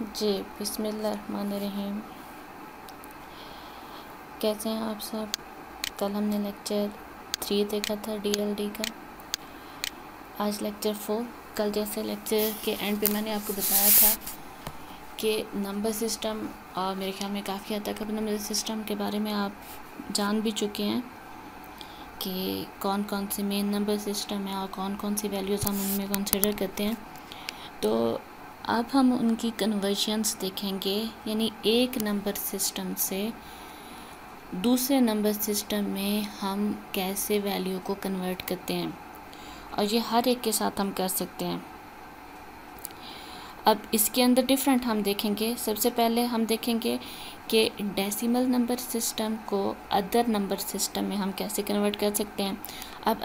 जी बिस्मिल्लाहिर्रहमानिर्रहीम। कैसे हैं आप सब। कल हमने लेक्चर 3 देखा था डीएलडी का, आज लेक्चर 4। कल जैसे लेक्चर के एंड पे मैंने आपको बताया था कि नंबर सिस्टम, और मेरे ख्याल में काफ़ी हद तक अब नंबर सिस्टम के बारे में आप जान भी चुके हैं कि कौन कौन से मेन नंबर सिस्टम है और कौन कौन सी वैल्यूज़ हम उनमें कंसिडर करते हैं। तो अब हम उनकी कन्वर्जन्स देखेंगे, यानी एक नंबर सिस्टम से दूसरे नंबर सिस्टम में हम कैसे वैल्यू को कन्वर्ट करते हैं, और ये हर एक के साथ हम कर सकते हैं। अब इसके अंदर डिफरेंट हम देखेंगे। सबसे पहले हम देखेंगे कि डेसिमल नंबर सिस्टम को अदर नंबर सिस्टम में हम कैसे कन्वर्ट कर सकते हैं। अब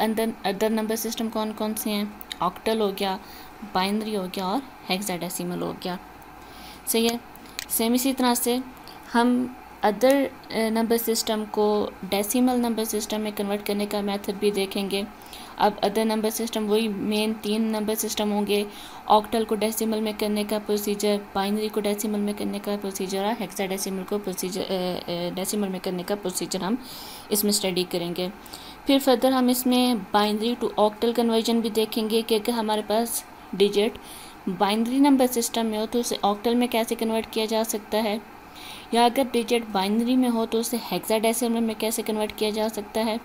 अदर नंबर सिस्टम कौन कौन से हैं? ऑक्टल हो गया, बाइनरी हो गया और हेक्साडेसिमल हो गया। सही है। सेम इसी तरह से हम अदर नंबर सिस्टम को डेसिमल नंबर सिस्टम में कन्वर्ट करने का मेथड भी देखेंगे। अब अदर नंबर सिस्टम वही मेन 3 नंबर सिस्टम होंगे। ऑक्टल को डेसिमल में करने का प्रोसीजर, बाइनरी को डेसिमल में करने का प्रोसीजर और हेक्साडेसिमल को डेसिमल में करने का प्रोसीजर हम इसमें स्टडी करेंगे। फिर फर्दर हम इसमें बाइनरी टू ऑक्टल कन्वर्जन भी देखेंगे कि अगर हमारे पास डिजिट बाइनरी नंबर सिस्टम में हो तो उसे ऑक्टल में कैसे कन्वर्ट किया जा सकता है, या अगर डिजिट बाइनरी में हो तो उसे हेक्साडेसिमल में कैसे कन्वर्ट किया जा सकता है।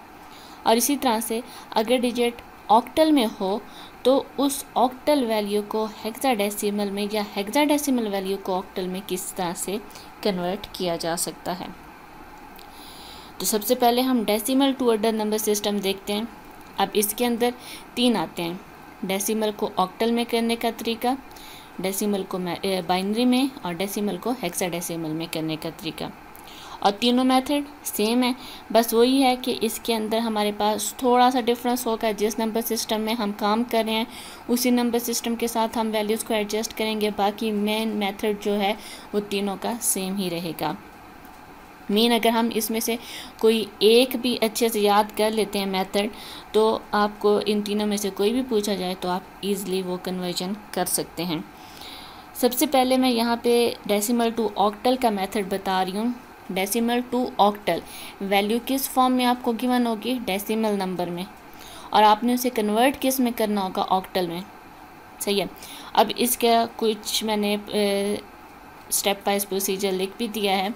और इसी तरह से अगर डिजिट ऑक्टल में हो तो उस ऑक्टल वैल्यू को हेक्साडेसिमल में या हेक्साडेसिमल वैल्यू को ऑक्टल में किस तरह से कन्वर्ट किया जा सकता है। तो सबसे पहले हम decimal to other number system देखते हैं। अब इसके अंदर 3 आते हैं। डेसिमल को ऑक्टल में करने का तरीका, डेसिमल को बाइनरी में और डेसिमल को हेक्साडेसिमल में करने का तरीका। और तीनों मेथड सेम है, बस वही है कि इसके अंदर हमारे पास थोड़ा सा डिफरेंस होगा। जिस नंबर सिस्टम में हम काम कर रहे हैं उसी नंबर सिस्टम के साथ हम वैल्यूज़ को एडजस्ट करेंगे। बाकी मेन मेथड जो है वो तीनों का सेम ही रहेगा। मेन अगर हम इसमें से कोई एक भी अच्छे से याद कर लेते हैं मेथड, तो आपको इन तीनों में से कोई भी पूछा जाए तो आप ईज़िली वो कन्वर्जन कर सकते हैं। सबसे पहले मैं यहाँ पे डेसिमल टू ऑक्टल का मेथड बता रही हूँ। डेसिमल टू ऑक्टल वैल्यू किस फॉर्म में आपको गिवन होगी? डेसिमल नंबर में, और आपने उसे कन्वर्ट किस में करना होगा? ऑक्टल में। सही है। अब इसका कुछ मैंने स्टेप वाइज प्रोसीजर लिख भी दिया है।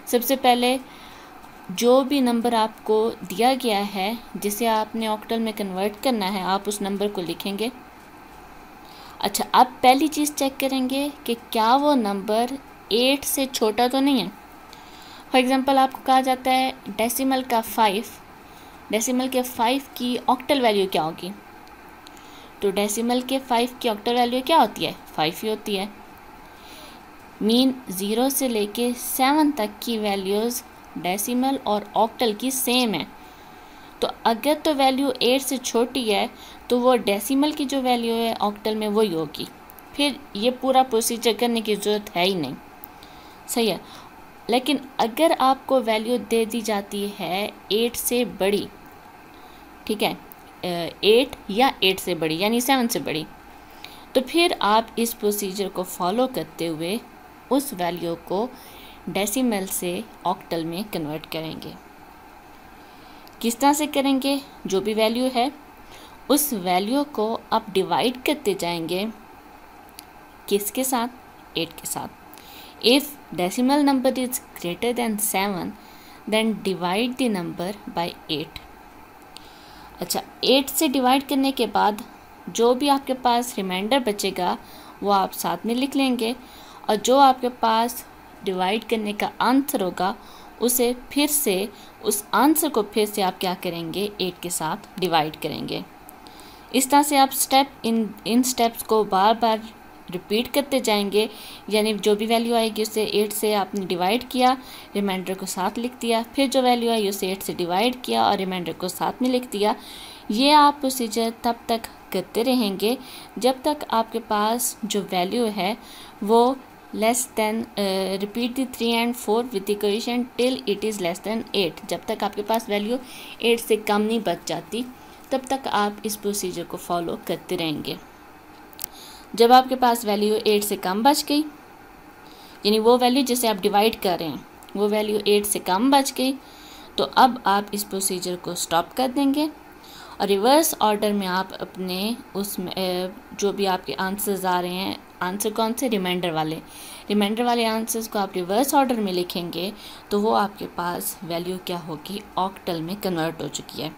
सबसे पहले जो भी नंबर आपको दिया गया है जिसे आपने ऑक्टल में कन्वर्ट करना है, आप उस नंबर को लिखेंगे। अच्छा, अब पहली चीज़ चेक करेंगे कि क्या वो नंबर 8 से छोटा तो नहीं है। फॉर एग्ज़ाम्पल आपको कहा जाता है डेसिमल का 5, डेसिमल के 5 की ऑक्टल वैल्यू क्या होगी? तो डेसिमल के 5 की ऑक्टल वैल्यू क्या होती है? 5 ही होती है। मीन 0 से लेके 7 तक की वैल्यूज़ डेसिमल और ऑक्टल की सेम है। तो अगर तो वैल्यू 8 से छोटी है तो वो डेसिमल की जो वैल्यू है ऑक्टल में वही होगी। फिर ये पूरा प्रोसीजर करने की ज़रूरत है ही नहीं। सही है। लेकिन अगर आपको वैल्यू दे दी जाती है 8 से बड़ी, ठीक है, 8 या 8 से बड़ी यानी 7 से बड़ी, तो फिर आप इस प्रोसीजर को फॉलो करते हुए उस वैल्यू को डेसिमल से ऑक्टल में कन्वर्ट करेंगे। किस तरह से करेंगे? जो भी वैल्यू है उस वैल्यू को आप डिवाइड करते जाएंगे। किसके साथ? 8 के साथ। If decimal number is greater than 7, then divide the number by 8. अच्छा, 8 से डिवाइड करने के बाद जो भी आपके पास रिमाइंडर बचेगा वो आप साथ में लिख लेंगे, और जो आपके पास डिवाइड करने का आंसर होगा उसे फिर से, उस आंसर को फिर से आप क्या करेंगे? 8 के साथ डिवाइड करेंगे। इस तरह से आप इन स्टेप्स को बार बार रिपीट करते जाएंगे। यानी जो भी वैल्यू आएगी उसे 8 से आपने डिवाइड किया, रिमाइंडर को साथ लिख दिया, फिर जो वैल्यू आई उसे 8 से डिवाइड किया और रिमाइंडर को साथ में लिख दिया। ये आप प्रोसीजर तब तक करते रहेंगे जब तक आपके पास जो वैल्यू है वो less than, repeat the 3 and 4 with equation till it is less than 8। जब तक आपके पास वैल्यू 8 से कम नहीं बच जाती तब तक आप इस प्रोसीजर को फॉलो करते रहेंगे। जब आपके पास वैल्यू 8 से कम बच गई यानी वो वैल्यू जिसे आप डिवाइड कर रहे हैं वो वैल्यू 8 से कम बच गई, तो अब आप इस प्रोसीजर को स्टॉप कर देंगे और रिवर्स ऑर्डर में आप अपने उसमें जो भी आपके आंसर्स आ रहे हैं, आंसर कौन से, रिमाइंडर वाले आंसर्स को आप रिवर्स ऑर्डर में लिखेंगे तो वो आपके पास वैल्यू क्या होगी, ऑक्टल में कन्वर्ट हो चुकी है।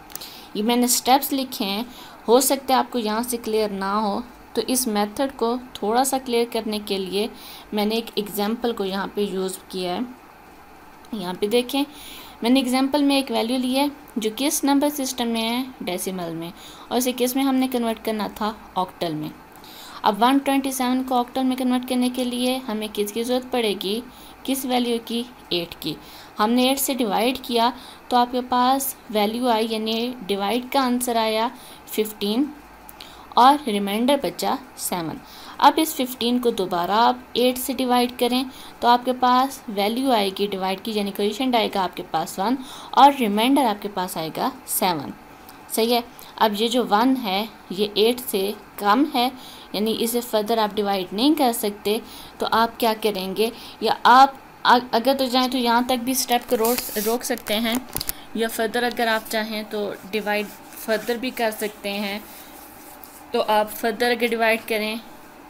ये मैंने स्टेप्स लिखे हैं, हो सकता है आपको यहाँ से क्लियर ना हो, तो इस मेथड को थोड़ा सा क्लियर करने के लिए मैंने एक एग्जांपल को यहाँ पे यूज़ किया है। यहाँ पे देखें, मैंने एग्जांपल में एक वैल्यू ली है जो किस नंबर सिस्टम में है, डेसिमल में, और इसे किस में हमने कन्वर्ट करना था, ऑक्टल में। अब 127 को ऑक्टल में कन्वर्ट करने के लिए हमें किसकी ज़रूरत पड़ेगी, किस वैल्यू की, 8 की। हमने 8 से डिवाइड किया तो आपके पास वैल्यू आई, यानी डिवाइड का आंसर आया 15 और रिमाइंडर बचा 7। अब इस 15 को दोबारा आप 8 से डिवाइड करें तो आपके पास वैल्यू आएगी डिवाइड की, यानी कोएफिशिएंट आएगा आपके पास 1 और रिमाइंडर आपके पास आएगा 7। सही है। अब ये जो 1 है ये 8 से कम है, यानी इसे फर्दर आप डिवाइड नहीं कर सकते, तो आप क्या करेंगे, या आप अगर तो चाहें तो यहाँ तक भी स्टेप को रोक सकते हैं, या फर्दर अगर आप चाहें तो डिवाइड फर्दर भी कर सकते हैं। तो आप फर्दर अगर डिवाइड करें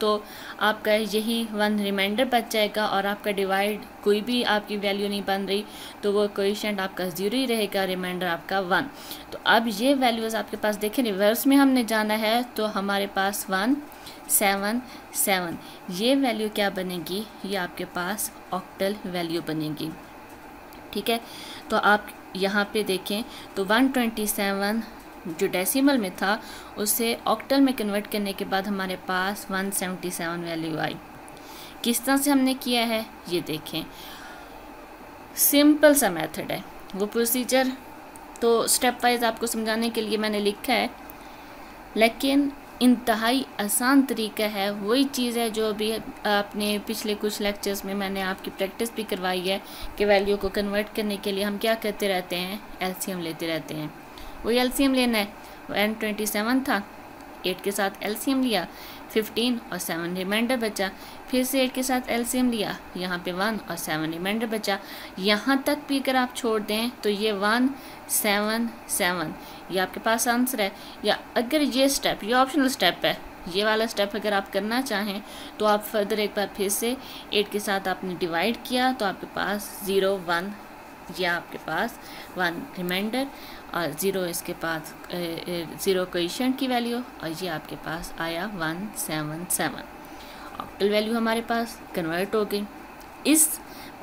तो आपका यही 1 रिमाइंडर बच जाएगा और आपका डिवाइड कोई भी आपकी वैल्यू नहीं बन रही, तो वो कोएफिशिएंट आपका 0 ही रहेगा, रिमाइंडर आपका 1। तो अब ये वैल्यूज़ आपके पास देखें, रिवर्स में हमने जाना है तो हमारे पास 1 7 7 ये वैल्यू क्या बनेगी, ये आपके पास ऑक्टल वैल्यू बनेगी। ठीक है, तो आप यहाँ पे देखें तो 127 जो डेसिमल में था उसे ऑक्टल में कन्वर्ट करने के बाद हमारे पास 177 वैल्यू आई। किस तरह से हमने किया है ये देखें, सिंपल सा मेथड है, वो प्रोसीजर तो स्टेप वाइज आपको समझाने के लिए मैंने लिखा है, लेकिन इंतहाई आसान तरीका है। वही चीज़ है जो अभी आपने पिछले कुछ लेक्चर्स में मैंने आपकी प्रैक्टिस भी करवाई है कि वैल्यू को कन्वर्ट करने के लिए हम क्या करते रहते हैं, एलसीएम लेते रहते हैं। वही एलसीएम लेना है, 127 था, 8 के साथ एलसीएम लिया, 15 और 7 रिमाइंडर बचा, फिर से 8 के साथ एलसीएम लिया, यहाँ पे 1 और 7 रिमाइंडर बचा। यहाँ तक भी अगर आप छोड़ दें तो ये 1 7 7 ये आपके पास आंसर है। या अगर ये स्टेप, ये ऑप्शनल स्टेप है, ये वाला स्टेप अगर आप करना चाहें तो आप फर्दर एक बार फिर से 8 के साथ आपने डिवाइड किया तो आपके पास 0 1, या आपके पास 1 रिमाइंडर और 0 इसके पास 0 कोएफिशिएंट की वैल्यू, और ये आपके पास आया 177। ऑक्टल वैल्यू हमारे पास कन्वर्ट हो गई। इस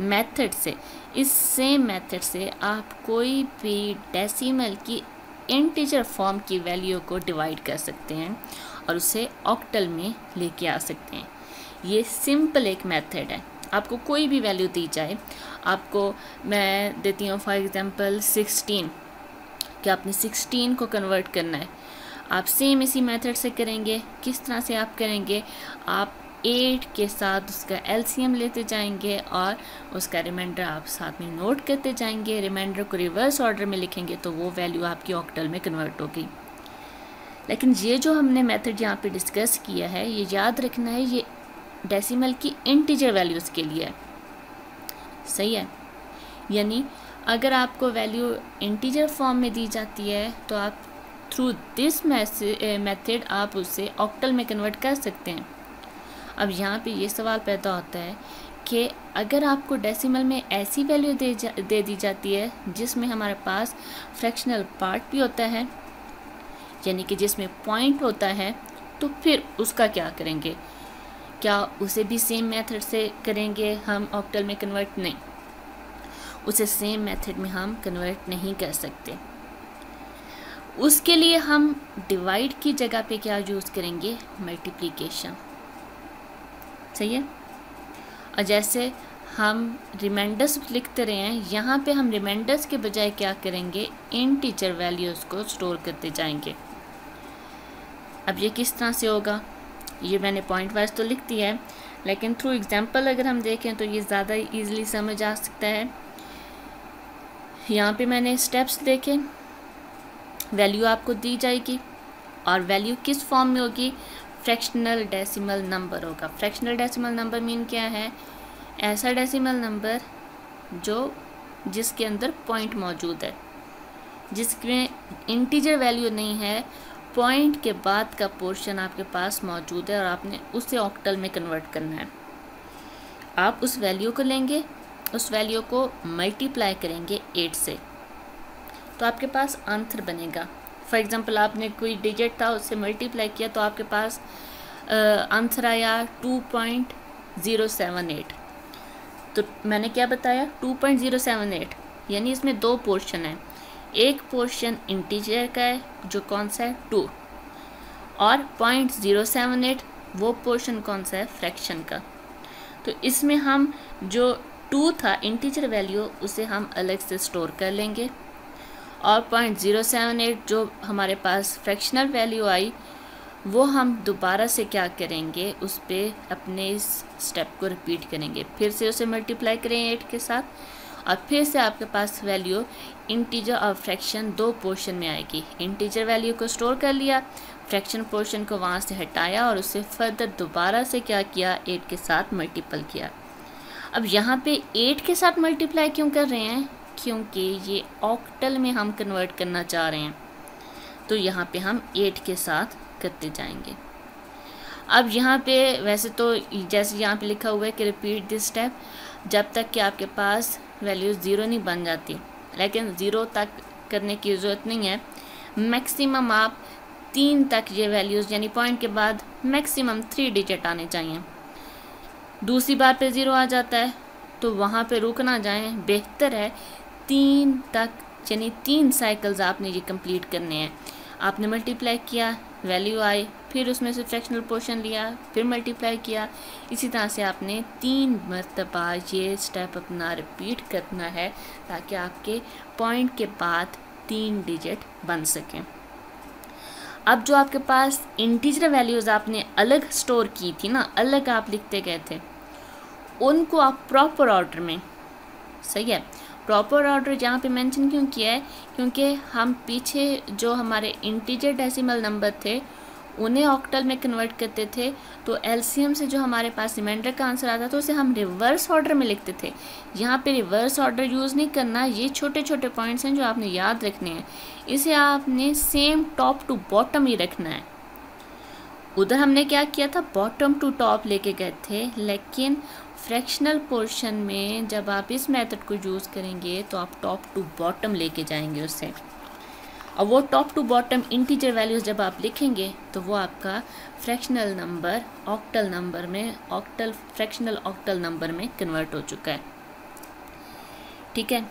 मेथड से, इस सेम मेथड से आप कोई भी डेसिमल की इंटीजर फॉर्म की वैल्यू को डिवाइड कर सकते हैं और उसे ऑक्टल में लेके आ सकते हैं। ये सिंपल एक मेथड है, आपको कोई भी वैल्यू दी जाए, आपको मैं देती हूँ फॉर एग्जांपल 16, कि आपने 16 को कन्वर्ट करना है, आप सेम इसी मेथड से करेंगे। किस तरह से आप करेंगे, आप 8 के साथ उसका एलसीएम लेते जाएंगे और उसका रिमाइंडर आप साथ में नोट करते जाएंगे, रिमाइंडर को रिवर्स ऑर्डर में लिखेंगे तो वो वैल्यू आपकी ऑक्टल में कन्वर्ट होगी। लेकिन ये जो हमने मेथड यहाँ पे डिस्कस किया है, ये याद रखना है, ये डेसिमल की इंटीजर वैल्यूज़ के लिए है। सही है, यानी अगर आपको वैल्यू इंटीजर फॉर्म में दी जाती है तो आप थ्रू दिस मेथड आप उसे ऑक्टल में कन्वर्ट कर सकते हैं। अब यहाँ पे ये सवाल पैदा होता है कि अगर आपको डेसिमल में ऐसी वैल्यू दे दी जाती है जिसमें हमारे पास फ्रैक्शनल पार्ट भी होता है, यानी कि जिसमें पॉइंट होता है, तो फिर उसका क्या करेंगे, क्या उसे भी सेम मेथड से करेंगे हम ऑक्टल में कन्वर्ट? नहीं, उसे सेम मेथड में हम कन्वर्ट नहीं कर सकते। उसके लिए हम डिवाइड की जगह पे क्या यूज़ करेंगे, मल्टीप्लिकेशन। सही है। और जैसे हम रिमाइंडर्स लिखते रहे हैं, यहाँ पे हम रिमाइंडर्स के बजाय क्या करेंगे, इंटीजर वैल्यूज़ को स्टोर करते जाएंगे। अब ये किस तरह से होगा, ये मैंने पॉइंट वाइज तो लिख दिया है, लेकिन थ्रू एग्जांपल अगर हम देखें तो ये ज़्यादा इजीली समझ आ सकता है। यहाँ पे मैंने स्टेप्स देखे, वैल्यू आपको दी जाएगी और वैल्यू किस फॉर्म में होगी, फ्रैक्शनल डेसिमल नंबर होगा। फ्रैक्शनल डेसिमल नंबर मीन क्या है, ऐसा डेसिमल नंबर जिसके अंदर पॉइंट मौजूद है, जिसमें इंटीजर वैल्यू नहीं है, पॉइंट के बाद का पोर्शन आपके पास मौजूद है और आपने उसे ऑक्टल में कन्वर्ट करना है। आप उस वैल्यू को लेंगे, उस वैल्यू को मल्टीप्लाई करेंगे 8 से, तो आपके पास आंसर बनेगा। फॉर एग्ज़ाम्पल आपने कोई डिजिट था उससे मल्टीप्लाई किया तो आपके पास आंसर आया 2.078। तो मैंने क्या बताया 2.078, यानी इसमें दो पोर्शन है। एक पोर्शन इंटीजर का है जो कौन सा है 2, और 0.078 वो पोर्शन कौन सा है फ्रैक्शन का। तो इसमें हम जो 2 था इंटीजर वैल्यू उसे हम अलग से स्टोर कर लेंगे, और 0.078 जो हमारे पास फ्रैक्शनल वैल्यू आई वो हम दोबारा से क्या करेंगे, उस पर अपने इस स्टेप को रिपीट करेंगे, फिर से उसे मल्टीप्लाई करें 8 के साथ, और फिर से आपके पास वैल्यू इंटीजर और फ्रैक्शन दो पोर्शन में आएगी। इंटीजर वैल्यू को स्टोर कर लिया, फ्रैक्शन पोर्शन को वहाँ से हटाया और उसे फर्दर दोबारा से क्या किया 8 के साथ मल्टीपल किया। अब यहाँ पे 8 के साथ मल्टीप्लाई क्यों कर रहे हैं, क्योंकि ये ऑक्टल में हम कन्वर्ट करना चाह रहे हैं, तो यहाँ पे हम 8 के साथ करते जाएंगे। अब यहाँ पे वैसे तो जैसे यहाँ पे लिखा हुआ है कि रिपीट दिस स्टेप जब तक कि आपके पास वैल्यू 0 नहीं बन जाती, लेकिन 0 तक करने की ज़रूरत नहीं है। मैक्सिमम आप 3 तक ये वैल्यूज़, यानी पॉइंट के बाद मैक्सिमम 3 डिजिट आने चाहिए। दूसरी बार पे 0 आ जाता है तो वहाँ पे रुक ना जाएं, बेहतर है 3 तक, यानी 3 साइकिल्स आपने ये कंप्लीट करने हैं। आपने मल्टीप्लाई किया, वैल्यू आई, फिर उसमें से फ्रैक्शनल पोर्शन लिया, फिर मल्टीप्लाई किया, इसी तरह से आपने 3 मरतबा ये स्टेप अपना रिपीट करना है ताकि आपके पॉइंट के बाद 3 डिजिट बन सकें। अब जो आपके पास इंटीजर वैल्यूज़ आपने अलग स्टोर की थी ना, अलग आप लिखते गए थे, उनको आप प्रॉपर ऑर्डर में, सही है, प्रॉपर ऑर्डर यहाँ पे मेंशन क्यों किया है, क्योंकि हम पीछे जो हमारे इंटीजर डेसिमल नंबर थे उन्हें ऑक्टल में कन्वर्ट करते थे, तो एलसीएम से जो हमारे पास रिमाइंडर का आंसर आता था उसे हम रिवर्स ऑर्डर में लिखते थे। यहाँ पे रिवर्स ऑर्डर यूज़ नहीं करना, ये छोटे छोटे पॉइंट्स हैं जो आपने याद रखने हैं, इसे आपने सेम टॉप टू बॉटम ही रखना है। उधर हमने क्या किया था, बॉटम टू टॉप लेके गए थे, लेकिन फ्रैक्शनल पोर्शन में जब आप इस मेथड को यूज़ करेंगे तो आप टॉप टू बॉटम लेके जाएंगे उससे, और वो top to bottom integer values जब आप लिखेंगे तो वो आपका फ्रैक्शनल नंबर ऑक्टल नंबर में, फ्रैक्शनल ऑक्टल नंबर में कन्वर्ट हो चुका है। ठीक है,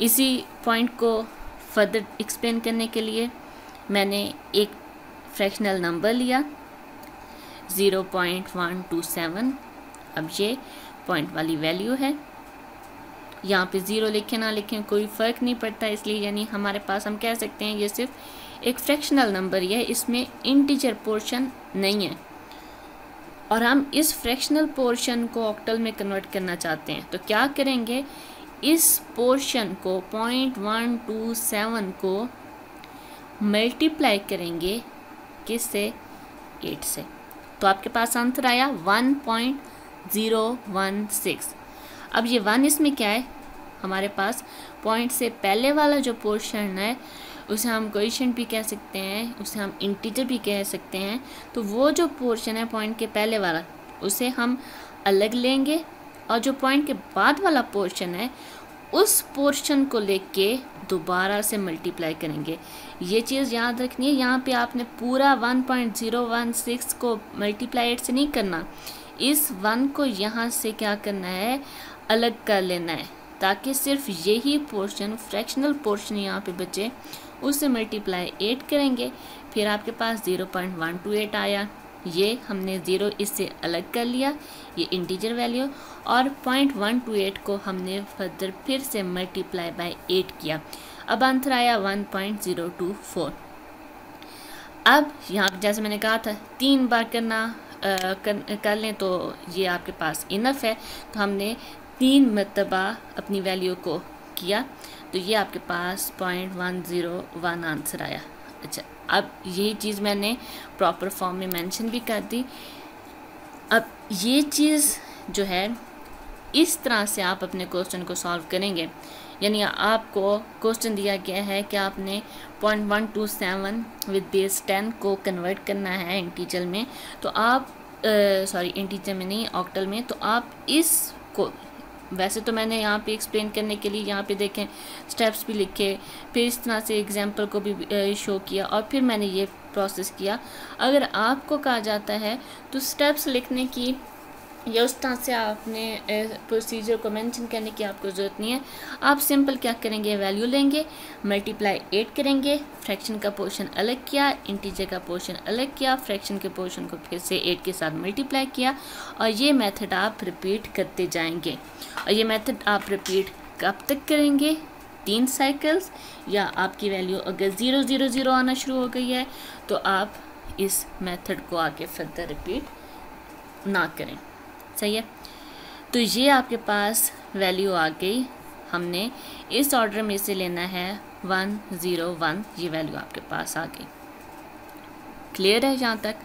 इसी पॉइंट को फर्दर एक्सप्लेन करने के लिए मैंने एक फ्रैक्शनल नंबर लिया 0.127। अब ये पॉइंट वाली वैल्यू है, यहाँ पे 0 लिखें ना लिखें कोई फ़र्क नहीं पड़ता, इसलिए यानी हमारे पास हम कह सकते हैं ये सिर्फ एक फ्रैक्शनल नंबर ही है, इसमें इंटीजर पोर्शन नहीं है, और हम इस फ्रैक्शनल पोर्शन को ऑक्टल में कन्वर्ट करना चाहते हैं। तो क्या करेंगे, इस पोर्शन को 0.127 को मल्टीप्लाई करेंगे किससे, 8 से, तो आपके पास आंसर आया 1.016। अब ये 1 इसमें क्या है, हमारे पास पॉइंट से पहले वाला जो पोर्शन है उसे हम कोएफिशिएंट भी कह सकते हैं, उसे हम इंटीजर भी कह सकते हैं। तो वो जो पोर्शन है पॉइंट के पहले वाला उसे हम अलग लेंगे, और जो पॉइंट के बाद वाला पोर्शन है उस पोर्शन को लेके दोबारा से मल्टीप्लाई करेंगे। ये चीज़ याद रखनी है, यहाँ पे आपने पूरा 1.016 को मल्टीप्लाई 8 से नहीं करना, इस 1 को यहाँ से क्या करना है, अलग कर लेना है, ताकि सिर्फ यही पोर्शन, फ्रैक्शनल पोर्शन यहाँ पे बचे, उससे मल्टीप्लाई 8 करेंगे, फिर आपके पास 0.128 आया। ये हमने 0 इससे अलग कर लिया, ये इंटीजर वैल्यू, और 0.128 को हमने फर्दर फिर से मल्टीप्लाई बाय 8 किया। अब आंसर आया 1.024। अब यहाँ जैसे मैंने कहा था 3 बार कर लें तो ये आपके पास इनफ है, तो हमने 3 मरतबा अपनी वैल्यू को किया, तो ये आपके पास 0.101 आंसर आया। अच्छा, अब यही चीज़ मैंने प्रॉपर फॉर्म में मेंशन भी कर दी। अब ये चीज़ जो है इस तरह से आप अपने क्वेश्चन को सॉल्व करेंगे। यानी आपको क्वेश्चन दिया गया है कि आपने 0.127 विद बेस 10 को कन्वर्ट करना है इंटीजर में, तो आप इंटीजर में नहीं, ऑक्टल में। तो आप इसको, वैसे तो मैंने यहाँ पे एक्सप्लेन करने के लिए यहाँ पे देखें स्टेप्स भी लिखे, फिर इस तरह से एग्जांपल को भी शो किया और फिर मैंने ये प्रोसेस किया। अगर आपको कहा जाता है तो स्टेप्स लिखने की या उस तरह से आपने प्रोसीजर को मेंशन करने की आपको ज़रूरत नहीं है। आप सिंपल क्या करेंगे, वैल्यू लेंगे, मल्टीप्लाई 8 करेंगे, फ्रैक्शन का पोर्शन अलग किया, इंटीजर का पोर्शन अलग किया, फ्रैक्शन के पोर्शन को फिर से 8 के साथ मल्टीप्लाई किया, और ये मेथड आप रिपीट करते जाएंगे। और ये मेथड आप रिपीट कब तक करेंगे, 3 साइकिल्स, या आपकी वैल्यू अगर 0 0 0 आना शुरू हो गई है तो आप इस मेथड को आगे फर्दर रिपीट ना करें। सही है। तो ये आपके पास वैल्यू आ गई, हमने इस ऑर्डर में से लेना है 1 0 1, ये वैल्यू आपके पास आ गई। क्लियर है यहाँ तक?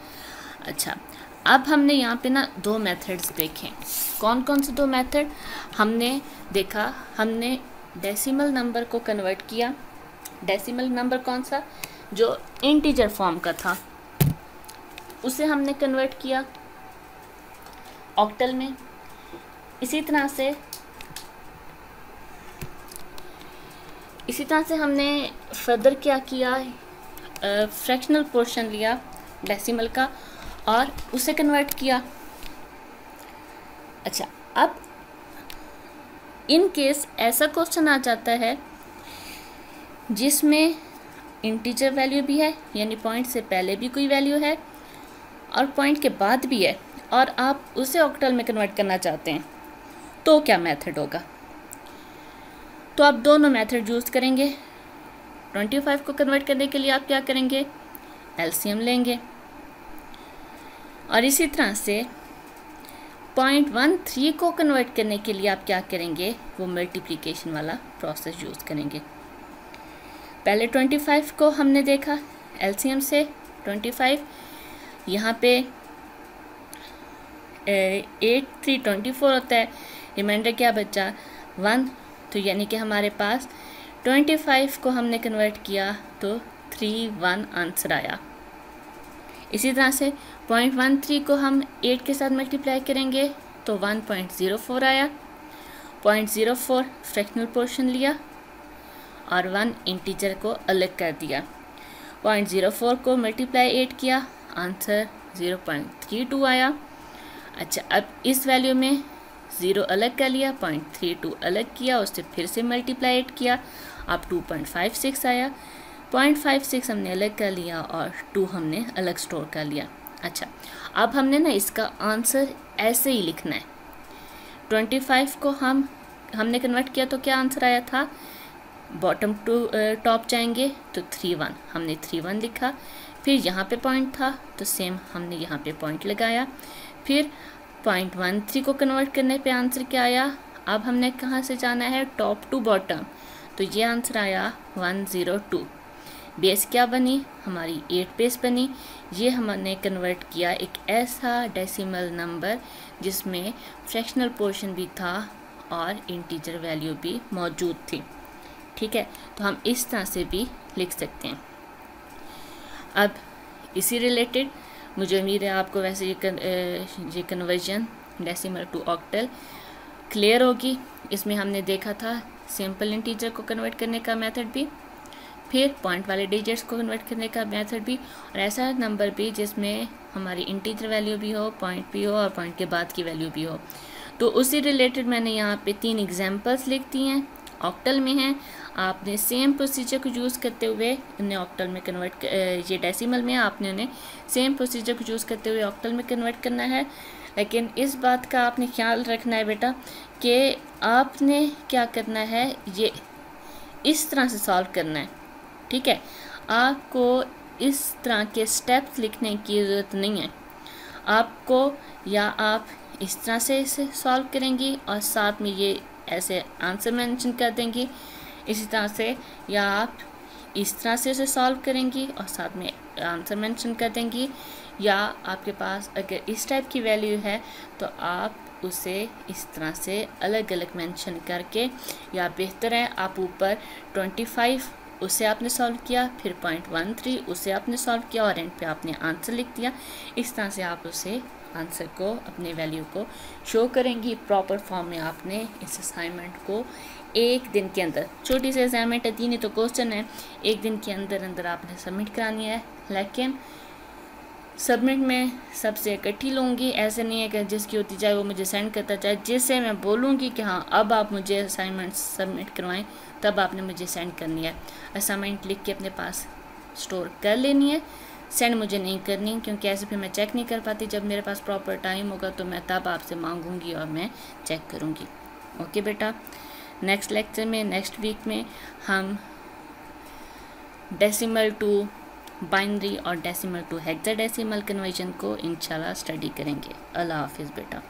अच्छा, अब हमने यहाँ पे ना 2 मेथड्स देखें। कौन कौन से 2 मेथड हमने देखा? हमने डेसिमल नंबर को कन्वर्ट किया। डेसिमल नंबर कौन सा? जो इंटीजर फॉर्म का था, उसे हमने कन्वर्ट किया ऑक्टल में। इसी तरह से हमने फर्दर क्या किया, फ्रैक्शनल पोर्शन लिया डेसिमल का और उसे कन्वर्ट किया। अच्छा, अब इन केस ऐसा क्वेश्चन आ जाता है जिसमें इंटीजर वैल्यू भी है, यानी पॉइंट से पहले भी कोई वैल्यू है और पॉइंट के बाद भी है, और आप उसे ऑक्टल में कन्वर्ट करना चाहते हैं, तो क्या मेथड होगा? तो आप दोनों मेथड यूज़ करेंगे। 25 को कन्वर्ट करने के लिए आप क्या करेंगे, एलसीएम लेंगे, और इसी तरह से 0.13 को कन्वर्ट करने के लिए आप क्या करेंगे, वो मल्टीप्लिकेशन वाला प्रोसेस यूज़ करेंगे। पहले 25 को हमने देखा एलसीएम से 25, यहाँ पे 8 3 24 होता है, रिमाइंडर क्या बचा 1, तो यानी कि हमारे पास 25 को हमने कन्वर्ट किया तो 31 आंसर आया। इसी तरह से 0.13 को हम 8 के साथ मल्टीप्लाई करेंगे तो 1.04 आया। 0.04 फ्रैक्शनल पोर्शन लिया और 1 इंटीजर को अलग कर दिया। 0.04 को मल्टीप्लाई 8 किया, आंसर 0.32 आया। अच्छा, अब इस वैल्यू में 0 अलग कर लिया, 0.32 अलग किया, उससे फिर से मल्टीप्लाई 8 किया, अब 2.56 आया। 0.56 हमने अलग कर लिया और 2 हमने अलग स्टोर कर लिया। अच्छा, अब हमने ना इसका आंसर ऐसे ही लिखना है। 25 को हमने कन्वर्ट किया तो क्या आंसर आया था, बॉटम टू टॉप जाएंगे तो 31, हमने 31 लिखा। फिर यहाँ पे पॉइंट था तो सेम हमने यहाँ पे पॉइंट लगाया। फिर 0.13 को कन्वर्ट करने पे आंसर क्या आया, अब हमने कहाँ से जाना है, टॉप टू बॉटम, तो ये आंसर आया 102। बेस क्या बनी, हमारी 8 बेस बनी। ये हमने कन्वर्ट किया एक ऐसा डेसिमल नंबर जिसमें फ्रैक्शनल पोर्शन भी था और इंटीजर वैल्यू भी मौजूद थी। ठीक है, तो हम इस तरह से भी लिख सकते हैं। अब इसी रिलेटेड मुझे उम्मीद है आपको वैसे ये conversion decimal to octal clear होगी। इसमें हमने देखा था सिंपल इंटीजर को कन्वर्ट करने का मेथड भी, फिर पॉइंट वाले डिजिट्स को कन्वर्ट करने का मेथड भी, और ऐसा नंबर भी जिसमें हमारी इंटीजर वैल्यू भी हो, पॉइंट भी हो और पॉइंट के बाद की वैल्यू भी हो। तो उसी रिलेटेड मैंने यहाँ पे 3 एग्जांपल्स लिख दी हैं, ऑक्टल में हैं। आपने सेम प्रोसीजर को यूज़ करते हुए उन्हें ऑक्टल में कन्वर्ट, ये डेसिमल में आपने उन्हें सेम प्रोसीजर को यूज़ करते हुए ऑक्टल में कन्वर्ट करना है। लेकिन इस बात का आपने ख्याल रखना है बेटा कि आपने क्या करना है, ये इस तरह से सॉल्व करना है। ठीक है, आपको इस तरह के स्टेप्स लिखने की ज़रूरत नहीं है आपको, या आप इस तरह से इसे सॉल्व करेंगी और साथ में ये ऐसे आंसर मेंशन कर देंगी इसी तरह से, या आप इस तरह से इसे सॉल्व करेंगी और साथ में आंसर मेंशन कर देंगी, या आपके पास अगर इस टाइप की वैल्यू है तो आप उसे इस तरह से अलग अलग मेंशन करके, या बेहतर है आप ऊपर 25 उसे आपने सॉल्व किया, फिर 0.13 उसे आपने सॉल्व किया और एंड पे आपने आंसर लिख दिया। इस तरह से आप उसे आंसर को, अपने वैल्यू को शो करेंगी। प्रॉपर फॉर्म में आपने इस असाइनमेंट को एक दिन के अंदर, छोटी सी असाइनमेंट है, 3 ही तो क्वेश्चन है, एक दिन के अंदर अंदर आपने सबमिट करानी है। लेकिन सबमिट में सबसे इकट्ठी लूँगी, ऐसे नहीं है कि जिसकी होती जाए वो मुझे सेंड करता जाए। जिससे मैं बोलूँगी कि हाँ अब आप मुझे असाइनमेंट सबमिट करवाएं, तब आपने मुझे सेंड करनी है। असाइनमेंट लिख के अपने पास स्टोर कर लेनी है, सेंड मुझे नहीं करनी, क्योंकि ऐसे फिर मैं चेक नहीं कर पाती। जब मेरे पास प्रॉपर टाइम होगा तो मैं तब आपसे मांगूंगी और मैं चेक करूँगी। ओके बेटा, नेक्स्ट लेक्चर में, नेक्स्ट वीक में हम डेसिमल टू बाइनरी और डेसिमल टू हेक्साडेसिमल कन्वर्जन को इंशाल्लाह स्टडी करेंगे। अल्लाह हाफिज़ बेटा।